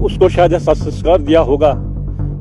उसको शायद ऐसा संस्कार दिया होगा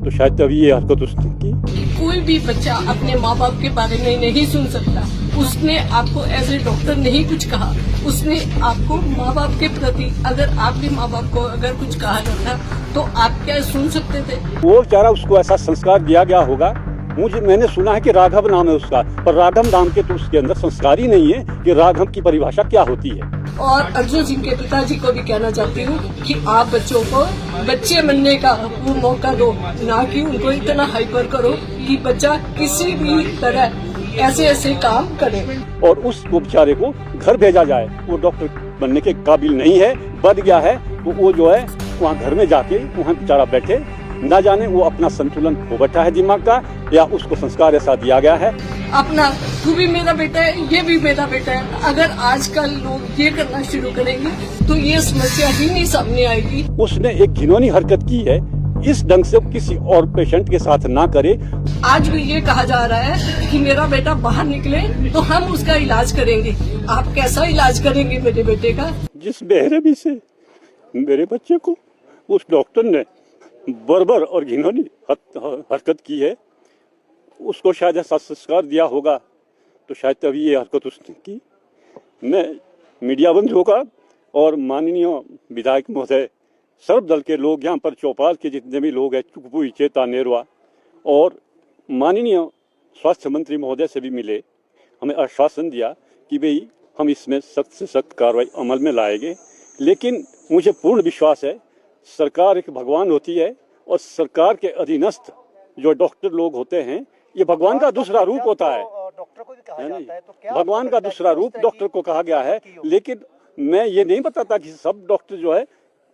तो शायद तभी ये हरकत उसने की। कोई भी बच्चा अपने माँ बाप के बारे में नहीं सुन सकता। उसने आपको एज ए डॉक्टर नहीं कुछ कहा, उसने आपको माँ बाप के प्रति अगर आपके माँ बाप को अगर कुछ कहा जाता तो आप क्या सुन सकते थे? वो बेचारा उसको ऐसा संस्कार दिया गया होगा। मैंने सुना है कि राघव नाम है उसका, पर राघव नाम के तो उसके अंदर संस्कार ही नहीं है कि राघव की परिभाषा क्या होती है। और अर्जुन सिंह के पिताजी को भी कहना चाहती हूँ कि आप बच्चों को बच्चे बनने का वो मौका दो, ना कि उनको इतना हाइपर करो कि बच्चा किसी भी तरह ऐसे काम करे। और उसको बेचारे को घर भेजा जाए, वो डॉक्टर बनने के काबिल नहीं है, बद गया है, तो वो जो है वहाँ घर में जाके वहाँ बेचारा बैठे, ना जाने वो अपना संतुलन खो बैठा है दिमाग का, या उसको संस्कार ऐसा दिया गया है। अपना तू भी मेरा बेटा है, ये भी मेरा बेटा है, अगर आजकल लोग ये करना शुरू करेंगे तो ये समस्या ही नहीं सामने आएगी। उसने एक घिनौनी हरकत की है, इस ढंग से किसी और पेशेंट के साथ ना करे। आज भी ये कहा जा रहा है कि मेरा बेटा बाहर निकले तो हम उसका इलाज करेंगे। आप कैसा इलाज करेंगे मेरे बेटे का? जिस बेरहमी से मेरे बच्चे को उस डॉक्टर ने बर्बर और घिनौनी हरकत की है, उसको शायद ऐसा संस्कार दिया होगा तो शायद तभी ये हरकत उसने की। मैं मीडिया बंधुओं का और माननीय विधायक महोदय, सर्वदल के लोग, यहाँ पर चौपाल के जितने भी लोग हैं, चुकपुई, चेता, नेरवा, और माननीय स्वास्थ्य मंत्री महोदय से भी मिले, हमें आश्वासन दिया कि भाई हम इसमें सख्त से सख्त कार्रवाई अमल में लाएंगे। लेकिन मुझे पूर्ण विश्वास है सरकार एक भगवान होती है, और सरकार के अधीनस्थ जो डॉक्टर लोग होते हैं ये भगवान का दूसरा रूप होता है। डॉक्टर को भी कहा जाता है, तो क्या भगवान का दूसरा रूप डॉक्टर को कहा गया है। लेकिन मैं ये नहीं बताता कि सब डॉक्टर जो है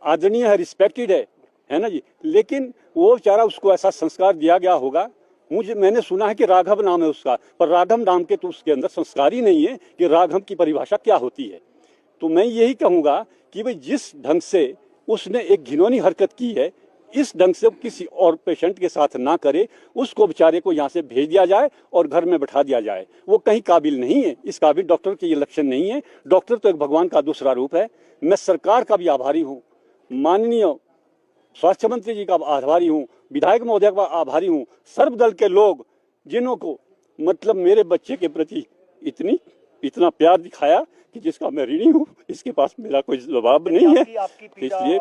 आदरणीय है, रिस्पेक्टेड है ना जी, लेकिन वो बेचारा उसको ऐसा संस्कार दिया गया होगा। मैंने सुना है कि राघव नाम है उसका, पर राघव नाम के तो उसके अंदर संस्कार ही नहीं है कि राघव की परिभाषा क्या होती है। तो मैं यही कहूँगा कि भाई जिस ढंग से उसने एक घिनौनी हरकत की है, इस ढंग से किसी और पेशेंट के साथ ना करे, उसको बेचारे को यहाँ से भेज दिया जाए और घर में बैठा दिया जाए। वो कहीं काबिल नहीं है, इस काबिल डॉक्टर के ये लक्षण नहीं है। डॉक्टर तो एक भगवान का दूसरा रूप है। मैं सरकार का भी आभारी हूँ, माननीय स्वास्थ्य मंत्री जी का आभारी हूँ, विधायक महोदय का आभारी हूँ, सर्वदल के लोग जिन्हों को मतलब मेरे बच्चे के प्रति इतना प्यार दिखाया कि जिसका मैं ऋणी हूँ। इसके पास मेरा कोई जवाब नहीं है, इसलिए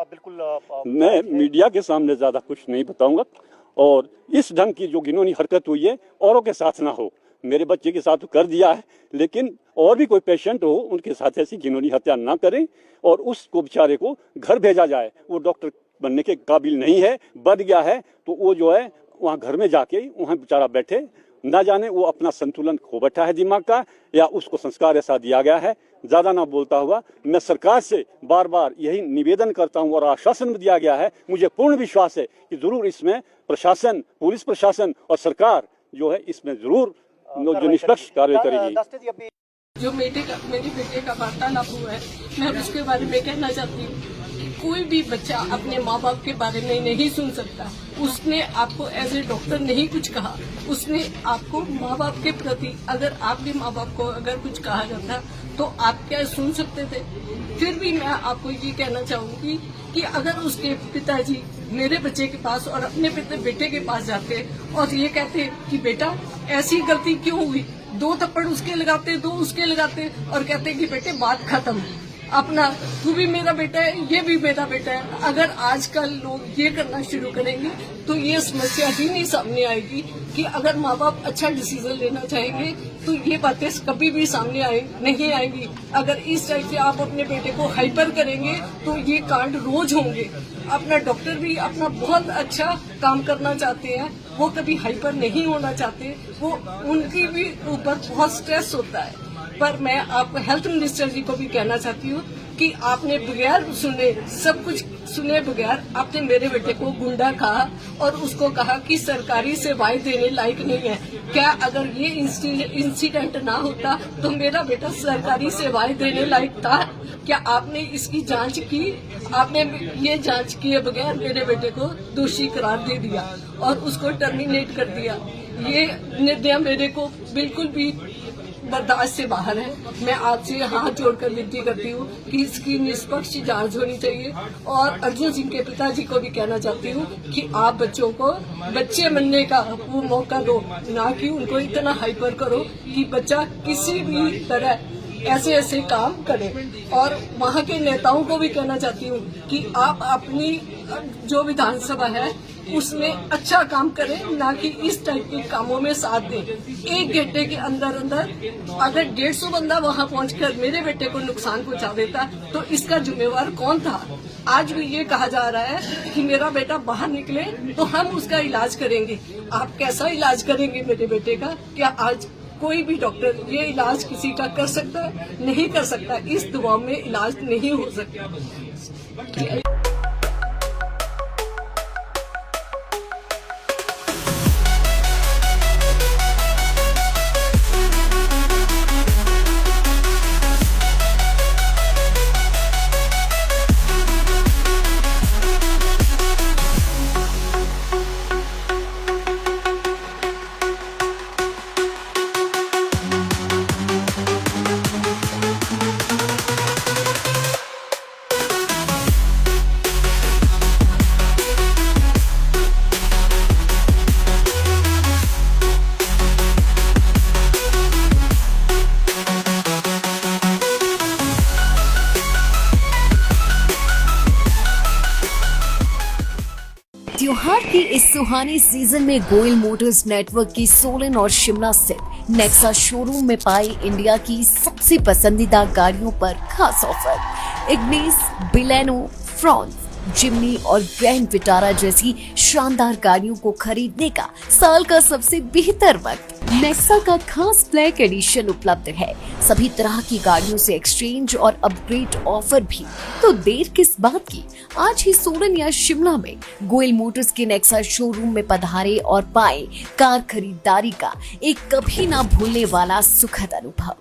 मैं मीडिया के सामने ज्यादा कुछ नहीं बताऊंगा। और इस ढंग की जो घिनौनी हरकत हुई है औरों के साथ ना हो। मेरे बच्चे के साथ कर दिया है, लेकिन और भी कोई पेशेंट हो उनके साथ ऐसी घिनौनी हत्या ना करें, और उसको बेचारे को घर भेजा जाए। वो डॉक्टर बनने के काबिल नहीं है, बद गया है, तो वो जो है वहाँ घर में जाके वहाँ बेचारा बैठे, ना जाने वो अपना संतुलन खो बैठा है दिमाग का, या उसको संस्कार ऐसा दिया गया है। ज्यादा ना बोलता हुआ मैं सरकार से बार बार यही निवेदन करता हूं, और आश्वासन दिया गया है। मुझे पूर्ण विश्वास है कि जरूर इसमें प्रशासन, पुलिस प्रशासन और सरकार जो है इसमें जरूर जो निष्पक्ष कार्य करेगी। जो मेरे बेटे का वार्तालाप हुआ है, मैं उसके बारे में कहना चाहती हूँ। कोई भी बच्चा अपने माँ बाप के बारे में नहीं सुन सकता। उसने आपको एज ए डॉक्टर नहीं कुछ कहा, उसने आपको माँ बाप के प्रति अगर आपके माँ बाप को अगर कुछ कहा जाता तो आप क्या सुन सकते थे? फिर भी मैं आपको ये कहना चाहूंगी कि अगर उसके पिताजी मेरे बच्चे के पास और अपने बेटे के पास जाते और ये कहते कि बेटा ऐसी गलती क्यों हुई, 2 थप्पड़ उसके लगाते, 2 उसके लगाते और कहते कि बेटे बात खत्म, अपना तू भी मेरा बेटा है, ये भी मेरा बेटा है। अगर आजकल लोग ये करना शुरू करेंगे तो ये समस्या ही नहीं सामने आएगी कि अगर माँ बाप अच्छा डिसीजन लेना चाहेंगे तो ये बातें कभी भी सामने नहीं आएंगी। अगर इस टाइप से आप अपने बेटे को हाइपर करेंगे तो ये कांड रोज होंगे। अपना डॉक्टर भी अपना बहुत अच्छा काम करना चाहते हैं, वो कभी हाइपर नहीं होना चाहते, वो उनकी भी ऊपर बहुत स्ट्रेस होता है। पर मैं आपको हेल्थ मिनिस्टर जी को भी कहना चाहती हूँ कि आपने बगैर सुने, सब कुछ सुने बगैर आपने मेरे बेटे को गुंडा कहा और उसको कहा कि सरकारी सेवाएं देने लायक नहीं है। क्या अगर ये इंसिडेंट ना होता तो मेरा बेटा सरकारी सेवाएं देने लायक था? क्या आपने इसकी जांच की? आपने ये जांच किए बगैर मेरे बेटे को दोषी करार दे दिया और उसको टर्मिनेट कर दिया। ये निर्णय मेरे को बिल्कुल भी बर्दाश्त से बाहर है। मैं आपसे हाथ जोड़कर विनती करती हूँ कि इसकी निष्पक्ष जांच होनी चाहिए और अर्जुन सिंह के पिताजी को भी कहना चाहती हूँ कि आप बच्चों को बच्चे बनने का वो मौका दो, ना कि उनको इतना हाइपर करो कि बच्चा किसी भी तरह ऐसे ऐसे काम करे। और वहाँ के नेताओं को भी कहना चाहती हूँ कि आप अपनी जो विधानसभा है उसमें अच्छा काम करें, ना कि इस टाइप के कामों में साथ दें। एक घंटे के अंदर अंदर अगर 150 बंदा वहाँ पहुंचकर मेरे बेटे को नुकसान पहुंचा देता तो इसका जिम्मेवार कौन था। आज भी ये कहा जा रहा है कि मेरा बेटा बाहर निकले तो हम उसका इलाज करेंगे। आप कैसा इलाज करेंगे मेरे बेटे का? क्या आज कोई भी डॉक्टर ये इलाज किसी का कर सकता है? नहीं कर सकता। इस दबाव में इलाज नहीं हो सकता। त्योहार की इस सुहानी सीजन में गोयल मोटर्स नेटवर्क की सोलन और शिमला स्थित नेक्सा शोरूम में पाई इंडिया की सबसे पसंदीदा गाड़ियों पर खास ऑफर। इग्निस, बिलेनो, फ्रॉन्स, जिमनी और ग्रैंड विटारा जैसी शानदार गाड़ियों को खरीदने का साल का सबसे बेहतर वक्त। नेक्सा का खास ब्लैक एडिशन उपलब्ध है। सभी तरह की गाड़ियों से एक्सचेंज और अपग्रेड ऑफर भी। तो देर किस बात की, आज ही सोलन या शिमला में गोयल मोटर्स के नेक्सा शोरूम में पधारे और पाएं कार खरीदारी का एक कभी ना भूलने वाला सुखद अनुभव।